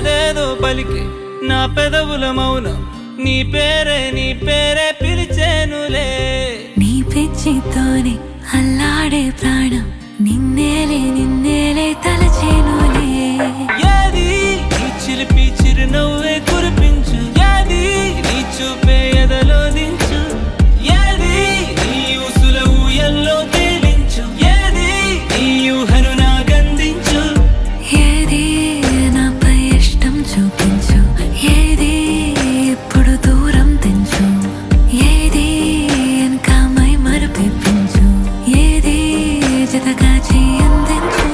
ఏదేదో పలికి నా పెదవుల మౌనం నీ పేరే పిలిచేనులే. నీ పిచ్చితోనే అల్లాడే ప్రాణం నిన్నేలే తలచేనులే. ఏది నీ చిలిపి చిరునవ్వే కురిపించు, ఏది నీ చూపే ఎదలో దించు, ఏది నీ ఊసుల ఊయల్లో తేలించు, ఏది నీ ఊహను నాగందించు. ఏది నాపై ఇష్టం చూపించు, ఏది ఇప్పుడు దూరం తెంచు, ఏది ఇంకా మై మరపించు, ఏది జతగా చేయందించు.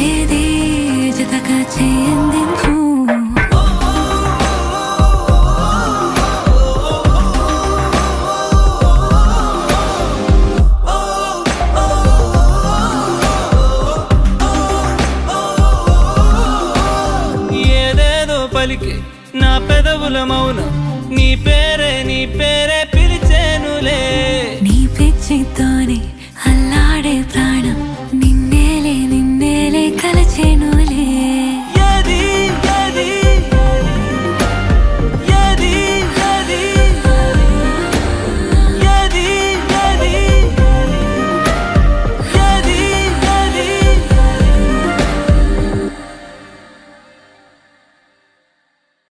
ఏది జతగా చేయందించు. ఏదేదో పలికి నా పెదవుల మౌనం నీ పేరే పిలిచేనులే. నీ పిచ్చితోనే అల్లాడే